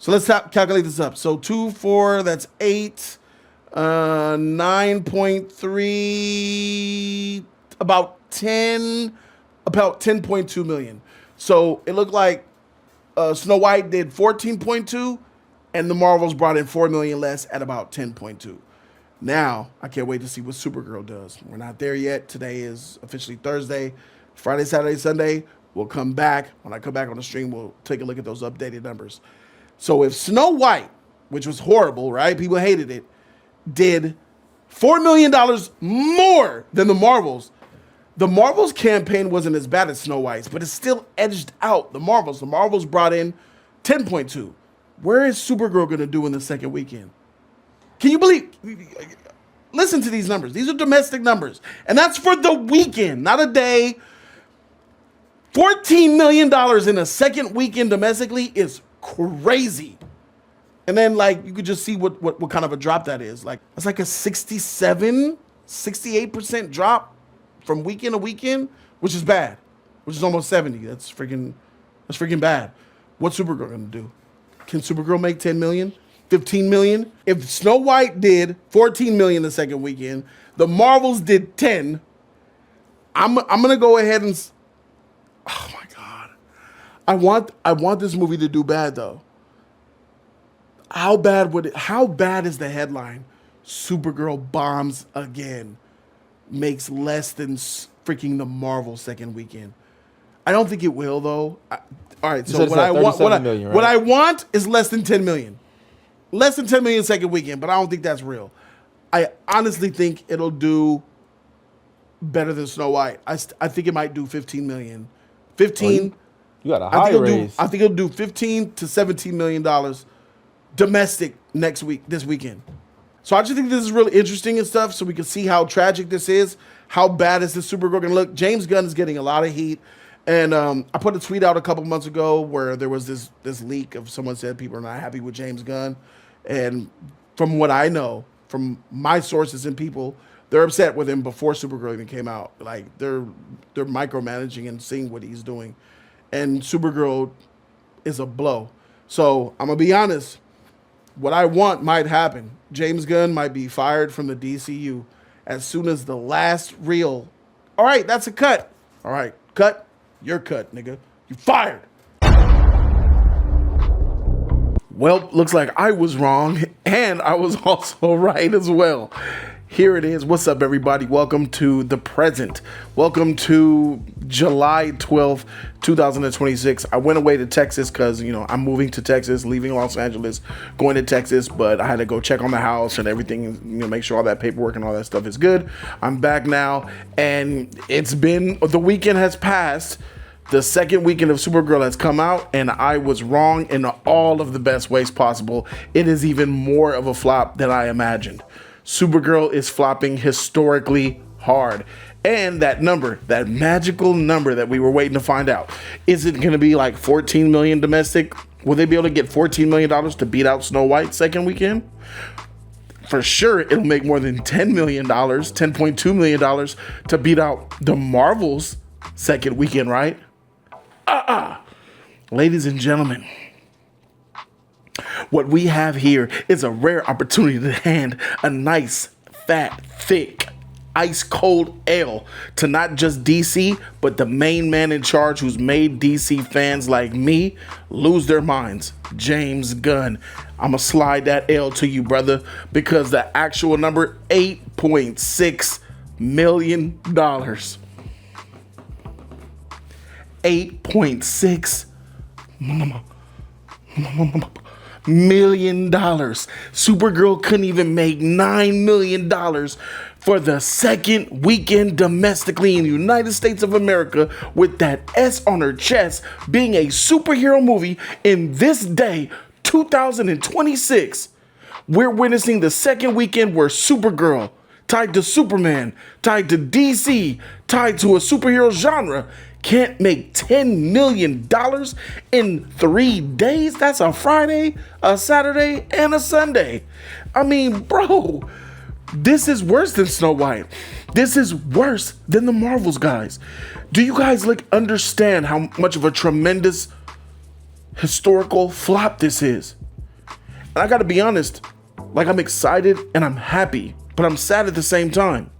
So let's calculate this up. So 2, 4, that's 8, 9.3, about 10.2 million. So it looked like Snow White did 14.2, and the Marvels brought in 4 million less at about 10.2. Now, I can't wait to see what Supergirl does. We're not there yet. Today is officially Thursday. Friday, Saturday, Sunday, we'll come back. When I come back on the stream, we'll take a look at those updated numbers. So if Snow White, which was horrible, right? People hated it, did $4 million more than the Marvels campaign wasn't as bad as Snow White's, but it still edged out the Marvels. The Marvels brought in 10.2. Where is Supergirl going to do in the second weekend? Can you believe? Listen to these numbers. These are domestic numbers. And that's for the weekend, not a day. $14 million in a second weekend domestically is crazy. And then, like, you could just see what kind of a drop that is. Like, that's like a 68% drop from weekend to weekend, which is bad, which is almost 70. That's freaking bad. What's Supergirl gonna do? Can Supergirl make 10 million, 15 million? If Snow White did 14 million the second weekend, the Marvels did 10. I'm gonna go ahead and, oh my God, I want this movie to do bad though. How bad is the headline? Supergirl bombs again. Makes less than freaking the Marvel second weekend. I don't think it will though. All right, so what I want is less than 10 million. Less than 10 million second weekend, but I don't think that's real. I honestly think it'll do better than Snow White. I think it might do 15 million. 15. You got a high raise. I think it'll do 15 to 17 million dollars domestic this weekend. So I just think this is really interesting and stuff, so we can see how tragic this is. How bad is this Supergirl gonna look? James Gunn is getting a lot of heat, and I put a tweet out a couple months ago where there was this leak of someone said people are not happy with James Gunn, and from what I know, from my sources and people, they're upset with him before Supergirl even came out. Like they're micromanaging and seeing what he's doing, and Supergirl is a blow. So I'm gonna be honest. What I want might happen. James Gunn might be fired from the DCU as soon as the last reel. All right, that's a cut. All right, cut. You're cut, nigga. You fired. Well, looks like I was wrong, and I was also right as well. Here it is. What's up, everybody? Welcome to the present. Welcome to July 12th, 2026. I went away to Texas because, I'm moving to Texas, leaving Los Angeles, going to Texas, but I had to go check on the house and everything, make sure all that paperwork and all that stuff is good. I'm back now, and the weekend has passed. The second weekend of Supergirl has come out, and I was wrong in all of the best ways possible. It is even more of a flop than I imagined. Supergirl is flopping historically hard. And that number, that magical number that we were waiting to find out, is it going to be like 14 million domestic? Will they be able to get $14 million to beat out Snow White second weekend? For sure, it'll make more than $10 million, $10.2 million to beat out the Marvels second weekend, right? Ladies and gentlemen, what we have here is a rare opportunity to hand a nice, fat, thick, ice cold ale to not just DC, but the main man in charge who's made DC fans like me lose their minds, James Gunn. I'ma slide that ale to you, brother, because the actual number, $8.6 million. $8.6 million. Supergirl couldn't even make $9 million for the second weekend domestically in the United States of America, with that S on her chest, being a superhero movie in this day, 2026. We're witnessing the second weekend where Supergirl, tied to Superman, tied to DC, tied to a superhero genre, can't make $10 million in 3 days. That's a Friday, a Saturday, and a Sunday. I mean, bro, this is worse than Snow White. This is worse than the Marvels, guys. Do you guys understand how much of a tremendous historical flop this is? And I gotta be honest, like, I'm excited and I'm happy, but I'm sad at the same time.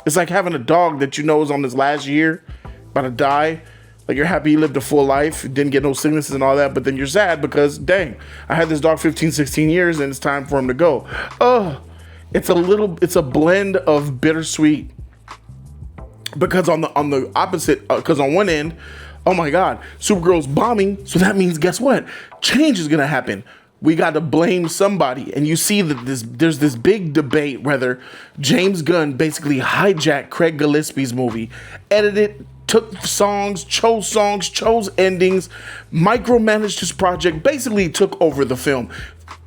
It's like having a dog that you know is on his last year, about to die. Like, you're happy he lived a full life, didn't get no sicknesses and all that, but then you're sad because, dang, I had this dog 15, 16 years and it's time for him to go. It's a blend of bittersweet, because on the opposite, because on one end, oh my God, Supergirl's bombing, so that means, guess what? Change is gonna happen. We got to blame somebody. And you see that there's this big debate whether James Gunn basically hijacked Craig Gallispies' movie, edited, took songs, chose endings, micromanaged his project, basically took over the film.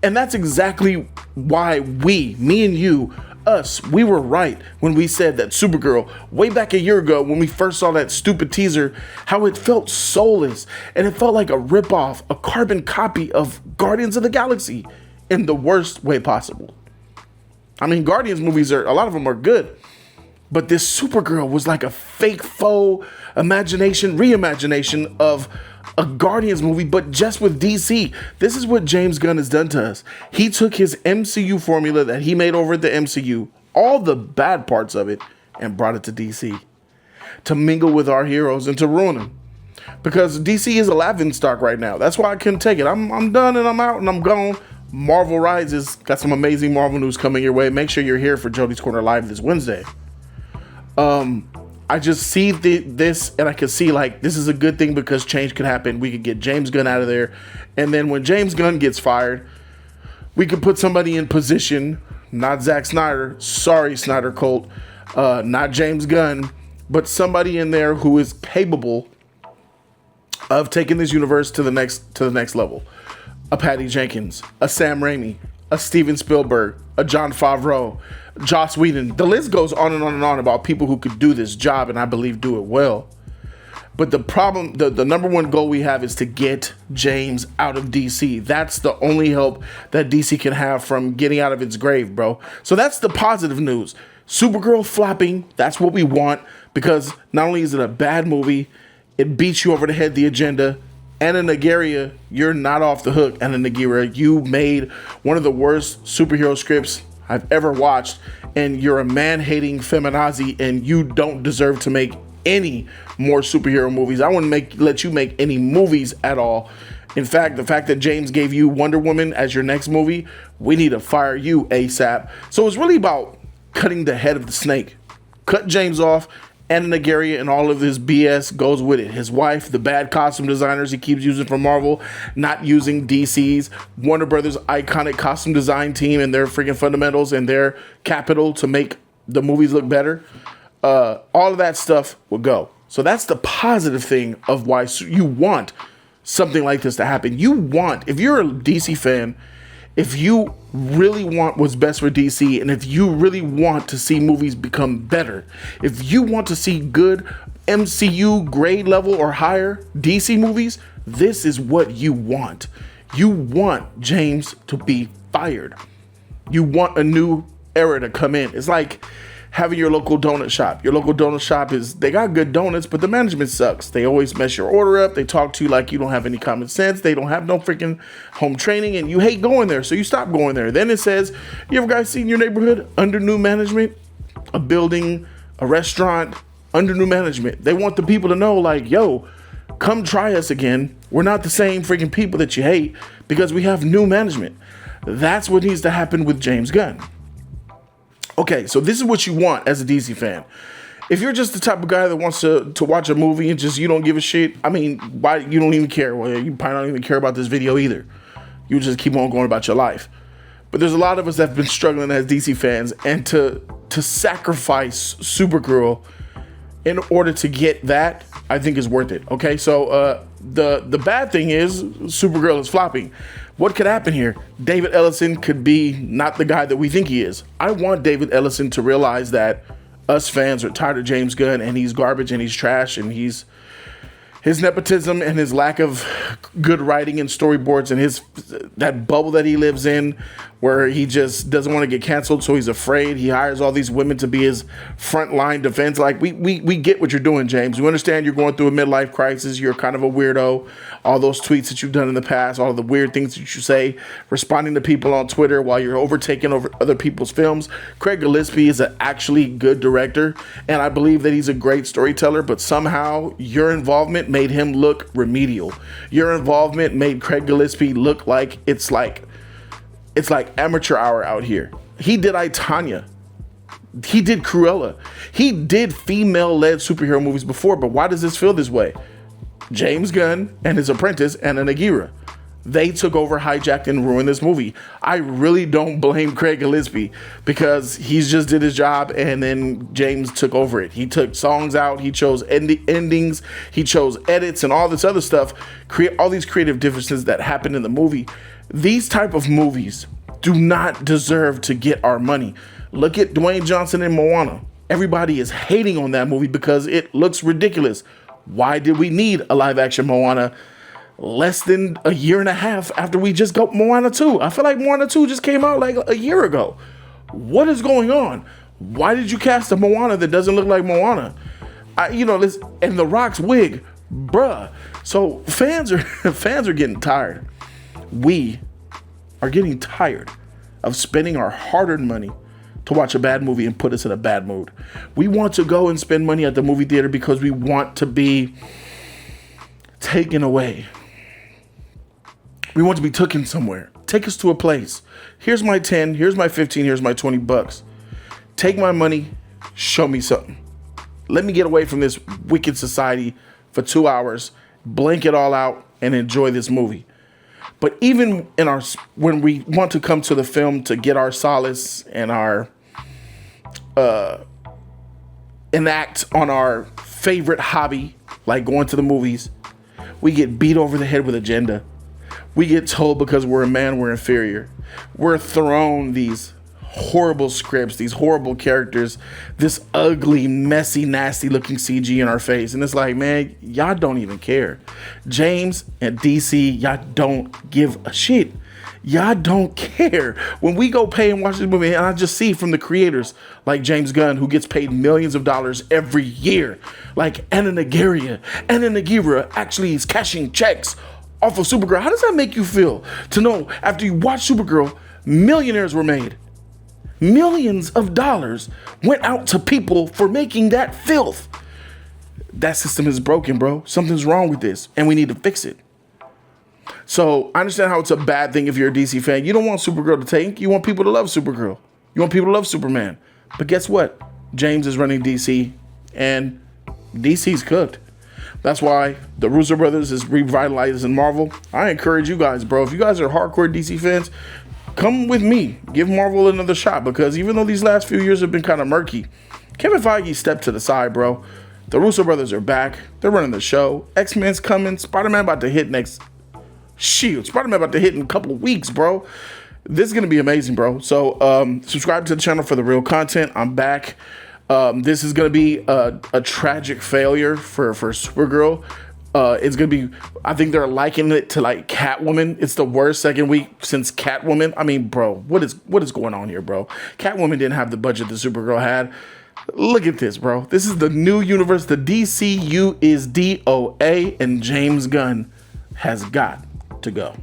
And that's exactly why me and you, we were right when we said that Supergirl, way back a year ago when we first saw that stupid teaser, how it felt soulless and it felt like a ripoff, a carbon copy of Guardians of the Galaxy in the worst way possible. I mean, Guardians movies a lot of them are good, but this Supergirl was like a fake faux reimagination of a Guardians movie, but just with DC. This is what James Gunn has done to us. He took his MCU formula that he made over at the MCU, all the bad parts of it, and brought it to DC to mingle with our heroes and to ruin them. Because DC is a laughingstock right now. That's why I couldn't take it. I'm done and I'm out and I'm gone. Marvel Rises. Got some amazing Marvel news coming your way. Make sure you're here for Jody's Corner Live this Wednesday. I just see this and I can see, like, this is a good thing because change could happen. We could get James Gunn out of there. And then when James Gunn gets fired, we could put somebody in position, not Zack Snyder. Sorry, Snyder cult. Not James Gunn, but somebody in there who is capable of taking this universe to the next level. A Patty Jenkins, a Sam Raimi, a Steven Spielberg, a Jon Favreau, Joss Whedon. The list goes on and on and on about people who could do this job and I believe do it well. But the problem, the number one goal we have is to get James out of DC. That's the only help that DC can have from getting out of its grave, bro. So that's the positive news. Supergirl flopping, that's what we want, because not only is it a bad movie, it beats you over the head, the agenda. Anna Nagaria, you're not off the hook, Anna Nagaria. You made one of the worst superhero scripts I've ever watched, and you're a man-hating feminazi, and you don't deserve to make any more superhero movies. I wouldn't let you make any movies at all. In fact, the fact that James gave you Wonder Woman as your next movie, we need to fire you ASAP. So it's really about cutting the head of the snake. Cut James off. Anna Nagaria and all of this BS goes with it. His wife, the bad costume designers he keeps using from Marvel, not using DC's, Warner Brothers' iconic costume design team and their freaking fundamentals and their capital to make the movies look better. All of that stuff will go. So that's the positive thing of why you want something like this to happen. You want, if you're a DC fan, if you really want what's best for DC, and if you really want to see movies become better, if you want to see good MCU grade level or higher DC movies, this is what you want. You want James to be fired. You want a new era to come in. It's like having your local donut shop. Your local donut shop they got good donuts, but the management sucks. They always mess your order up. They talk to you like you don't have any common sense. They don't have no freaking home training, and you hate going there, so you stop going there. Then it says, you ever guys seen your neighborhood under new management? A building, a restaurant, under new management. They want the people to know, like, yo, come try us again. We're not the same freaking people that you hate because we have new management. That's what needs to happen with James Gunn. Okay, so this is what you want as a DC fan. If you're just the type of guy that wants to watch a movie and just you don't give a shit, I mean, why you don't even care? Well, you probably don't even care about this video either. You just keep on going about your life. But there's a lot of us that have been struggling as DC fans, and to sacrifice Supergirl in order to get that, I think is worth it. Okay, so the bad thing is Supergirl is flopping. What could happen here? David Ellison could be not the guy that we think he is. I want David Ellison to realize that us fans are tired of James Gunn, and he's garbage and he's trash, and his nepotism and his lack of good writing and storyboards and that bubble that he lives in where he just doesn't want to get canceled, so he's afraid. He hires all these women to be his frontline defense. Like, we get what you're doing, James. We understand you're going through a midlife crisis. You're kind of a weirdo. All those tweets that you've done in the past, all the weird things that you say, responding to people on Twitter while you're overtaking over other people's films. Craig Gallispies is an actually good director, and I believe that he's a great storyteller, but somehow your involvement made him look remedial. Your involvement made Craig Gallispies look like it's like amateur hour out here. He did I, Tonya. He did Cruella. He did female-led superhero movies before, but why does this feel this way? James Gunn and his apprentice, Anna Nagira. They took over, hijacked, and ruined this movie. I really don't blame Craig Gallispies because he just did his job and then James took over it. He took songs out. He chose endings. He chose edits and all this other stuff. Create all these creative differences that happened in the movie. These type of movies do not deserve to get our money. Look at Dwayne Johnson and Moana. Everybody is hating on that movie because it looks ridiculous. Why did we need a live action Moana less than a year and a half after we just got Moana 2? I feel like Moana 2 just came out like a year ago. What is going on? Why did you cast a Moana that doesn't look like Moana? This and The Rock's wig, bruh. So fans are getting tired. We are getting tired of spending our hard-earned money to watch a bad movie and put us in a bad mood. We want to go and spend money at the movie theater because we want to be taken away. We want to be taken somewhere. Take us to a place. Here's my 10, here's my 15, here's my $20. Take my money, show me something. Let me get away from this wicked society for 2 hours, blank it all out, and enjoy this movie. But even when we want to come to the film to get our solace and our enact on our favorite hobby, like going to the movies, we get beat over the head with agenda. We get told because we're a man, we're inferior. We're thrown these horrible scripts, these horrible characters, this ugly, messy, nasty looking CG in our face. And it's like, man, y'all don't even care. James and DC, y'all don't give a shit. Y'all don't care. When we go pay and watch this movie, and I just see from the creators like James Gunn, who gets paid millions of dollars every year, like Anna Nagira actually is cashing checks off of Supergirl. How does that make you feel to know after you watch Supergirl, millionaires were made? Millions of dollars went out to people for making that filth. That system is broken, bro. Something's wrong with this, and we need to fix it. So I understand how it's a bad thing if you're a DC fan. You don't want Supergirl to tank. You want people to love Supergirl. You want people to love Superman. But guess what? James is running DC, and DC's cooked. That's why the Russo brothers is revitalizing Marvel. I encourage you guys, bro. If you guys are hardcore DC fans, come with me. Give Marvel another shot, because even though these last few years have been kind of murky, Kevin Feige stepped to the side, bro. The Russo brothers are back. They're running the show. X-Men's coming. Spider-Man about to hit next. Spider-Man about to hit in a couple weeks, bro. This is going to be amazing, bro. So subscribe to the channel for the real content. I'm back. This is going to be a tragic failure for Supergirl. It's going to be, I think they're likening it to like Catwoman. It's the worst second week since Catwoman. I mean, bro, what is going on here, bro? Catwoman didn't have the budget that Supergirl had. Look at this, bro. This is the new universe. The DCU is DOA, and James Gunn has got to go.